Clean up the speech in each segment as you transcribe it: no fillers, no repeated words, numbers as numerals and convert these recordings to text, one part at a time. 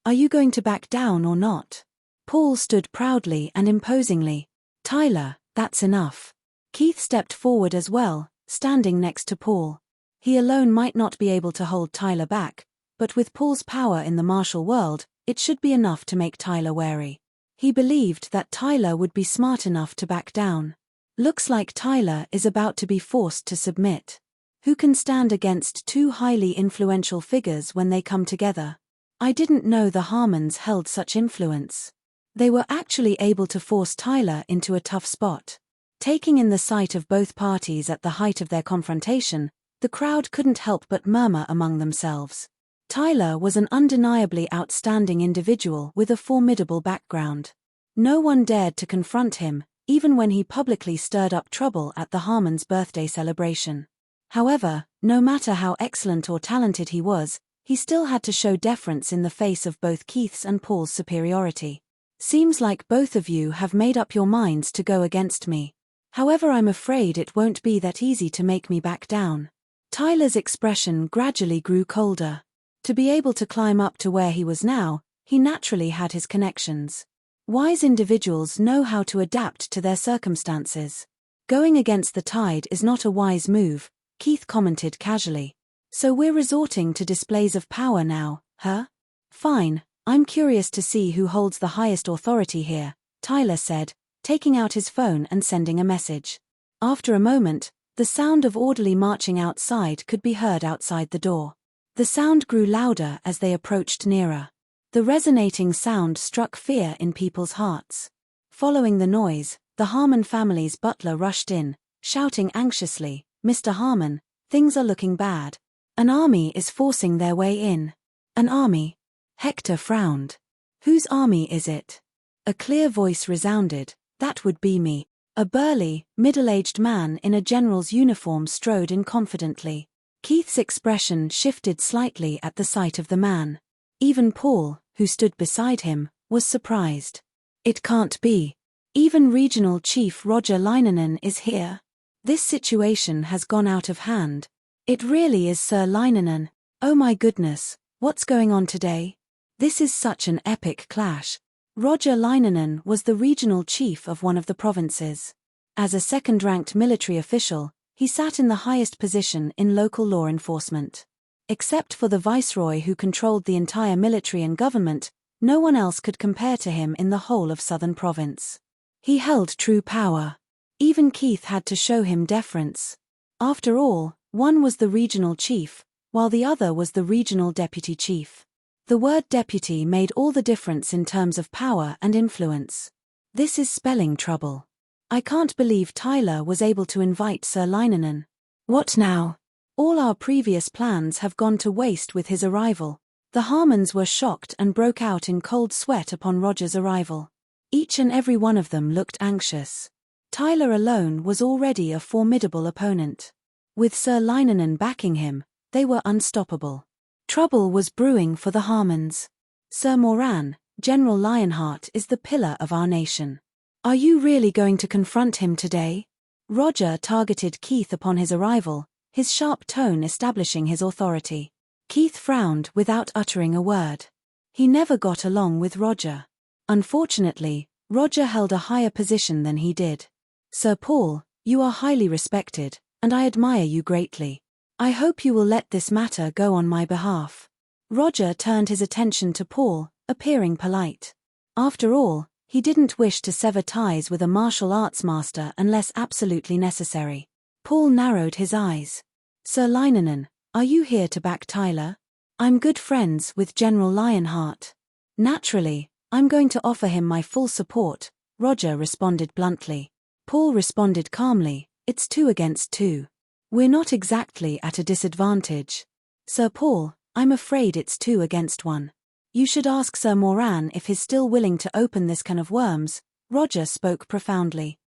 Are you going to back down or not? Paul stood proudly and imposingly. Tyler, that's enough. Keith stepped forward as well, standing next to Paul. He alone might not be able to hold Tyler back, but with Paul's power in the martial world, it should be enough to make Tyler wary. He believed that Tyler would be smart enough to back down. Looks like Tyler is about to be forced to submit. Who can stand against two highly influential figures when they come together? I didn't know the Harmons held such influence. They were actually able to force Tyler into a tough spot. Taking in the sight of both parties at the height of their confrontation, the crowd couldn't help but murmur among themselves. Tyler was an undeniably outstanding individual with a formidable background. No one dared to confront him, even when he publicly stirred up trouble at the Harmons' birthday celebration. However, no matter how excellent or talented he was, he still had to show deference in the face of both Keith's and Paul's superiority. Seems like both of you have made up your minds to go against me. However, I'm afraid it won't be that easy to make me back down. Tyler's expression gradually grew colder. To be able to climb up to where he was now, he naturally had his connections. Wise individuals know how to adapt to their circumstances. Going against the tide is not a wise move, Keith commented casually. So we're resorting to displays of power now, huh? Fine, I'm curious to see who holds the highest authority here, Tyler said, taking out his phone and sending a message. After a moment, the sound of orderly marching outside could be heard outside the door. The sound grew louder as they approached nearer. The resonating sound struck fear in people's hearts. Following the noise, the Harmon family's butler rushed in, shouting anxiously, "Mr. Harmon, things are looking bad. An army is forcing their way in." An army? Hector frowned. Whose army is it? A clear voice resounded, "That would be me." A burly, middle-aged man in a general's uniform strode in confidently. Keith's expression shifted slightly at the sight of the man. Even Paul, who stood beside him, was surprised. It can't be. Even Regional Chief Roger Leinonen is here. This situation has gone out of hand. It really is Sir Leinonen. Oh my goodness, what's going on today? This is such an epic clash. Roger Leinonen was the regional chief of one of the provinces. As a second-ranked military official, he sat in the highest position in local law enforcement. Except for the viceroy who controlled the entire military and government, no one else could compare to him in the whole of southern province. He held true power. Even Keith had to show him deference. After all, one was the regional chief, while the other was the regional deputy chief. The word deputy made all the difference in terms of power and influence. This is spelling trouble. I can't believe Tyler was able to invite Sir Leinonen. What now? All our previous plans have gone to waste with his arrival. The Harmons were shocked and broke out in cold sweat upon Roger's arrival. Each and every one of them looked anxious. Tyler alone was already a formidable opponent. With Sir Leinonen backing him, they were unstoppable. Trouble was brewing for the Harmons. Sir Moran, General Lionheart is the pillar of our nation. Are you really going to confront him today? Roger targeted Keith upon his arrival, his sharp tone establishing his authority. Keith frowned without uttering a word. He never got along with Roger. Unfortunately, Roger held a higher position than he did. Sir Paul, you are highly respected, and I admire you greatly. I hope you will let this matter go on my behalf. Roger turned his attention to Paul, appearing polite. After all, he didn't wish to sever ties with a martial arts master unless absolutely necessary. Paul narrowed his eyes. Sir Leinonen, are you here to back Tyler? I'm good friends with General Lionheart. Naturally, I'm going to offer him my full support, Roger responded bluntly. Paul responded calmly, it's 2 against 2. We're not exactly at a disadvantage. Sir Paul, I'm afraid it's 2 against 1. You should ask Sir Moran if he's still willing to open this can of worms, Roger spoke profoundly.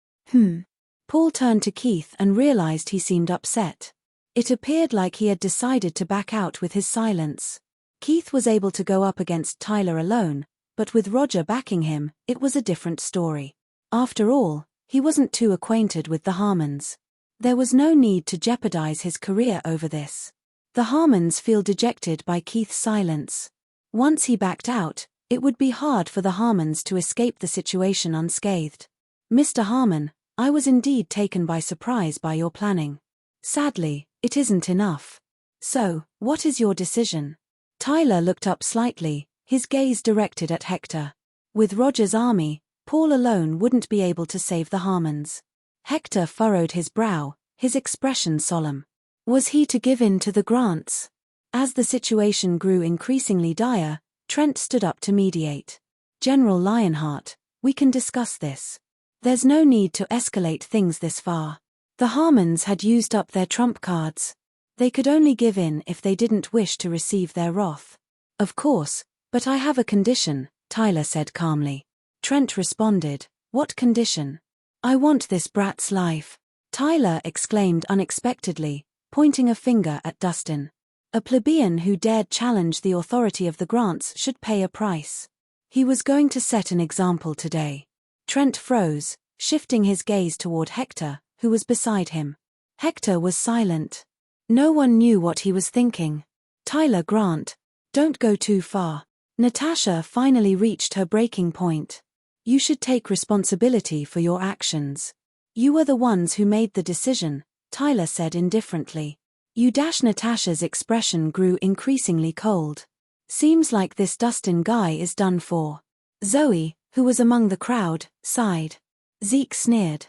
Paul turned to Keith and realized he seemed upset. It appeared like he had decided to back out with his silence. Keith was able to go up against Tyler alone, but with Roger backing him, it was a different story. After all, he wasn't too acquainted with the Harmons. There was no need to jeopardize his career over this. The Harmons feel dejected by Keith's silence. Once he backed out, it would be hard for the Harmons to escape the situation unscathed. Mr. Harmon, I was indeed taken by surprise by your planning. Sadly, it isn't enough. So, what is your decision? Tyler looked up slightly, his gaze directed at Hector. With Roger's army, Paul alone wouldn't be able to save the Harmons. Hector furrowed his brow, his expression solemn. Was he to give in to the Grants? As the situation grew increasingly dire, Trent stood up to mediate. General Lionheart, we can discuss this. There's no need to escalate things this far. The Harmons had used up their trump cards. They could only give in if they didn't wish to receive their wrath. Of course, but I have a condition, Tyler said calmly. Trent responded, what condition? I want this brat's life. Tyler exclaimed unexpectedly, pointing a finger at Dustin. A plebeian who dared challenge the authority of the Grants should pay a price. He was going to set an example today. Trent froze, shifting his gaze toward Hector, who was beside him. Hector was silent. No one knew what he was thinking. Tyler Grant, don't go too far. Natasha finally reached her breaking point. You should take responsibility for your actions. You were the ones who made the decision, Tyler said indifferently. Natasha's expression grew increasingly cold. Seems like this Dustin guy is done for. Zoe, who was among the crowd, sighed. Zeke sneered.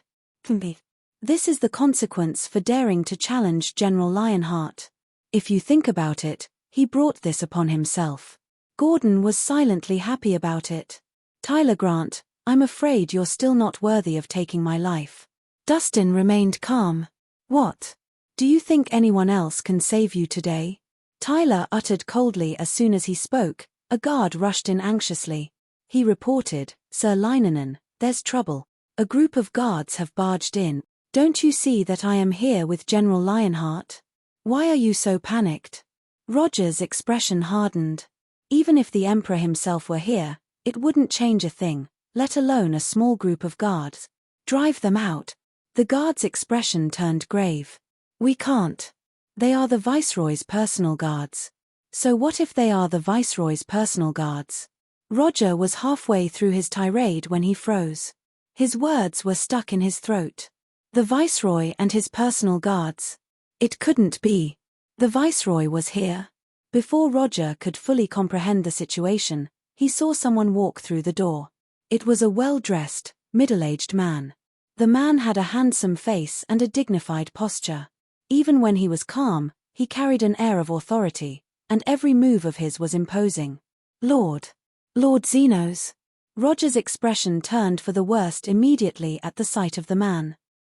This is the consequence for daring to challenge General Lionheart. If you think about it, he brought this upon himself. Gordon was silently happy about it. Tyler Grant, I'm afraid you're still not worthy of taking my life. Dustin remained calm. What? Do you think anyone else can save you today? Tyler uttered coldly as soon as he spoke. A guard rushed in anxiously. He reported, Sir Linonen, there's trouble. A group of guards have barged in. Don't you see that I am here with General Lionheart? Why are you so panicked? Roger's expression hardened. Even if the Emperor himself were here, it wouldn't change a thing, let alone a small group of guards. Drive them out. The guard's expression turned grave. We can't. They are the Viceroy's personal guards. So what if they are the Viceroy's personal guards? Roger was halfway through his tirade when he froze. His words were stuck in his throat. The Viceroy and his personal guards. It couldn't be. The Viceroy was here. Before Roger could fully comprehend the situation, he saw someone walk through the door. It was a well-dressed, middle-aged man. The man had a handsome face and a dignified posture. Even when he was calm, he carried an air of authority, and every move of his was imposing. Lord Zenos. Roger's expression turned for the worst immediately at the sight of the man.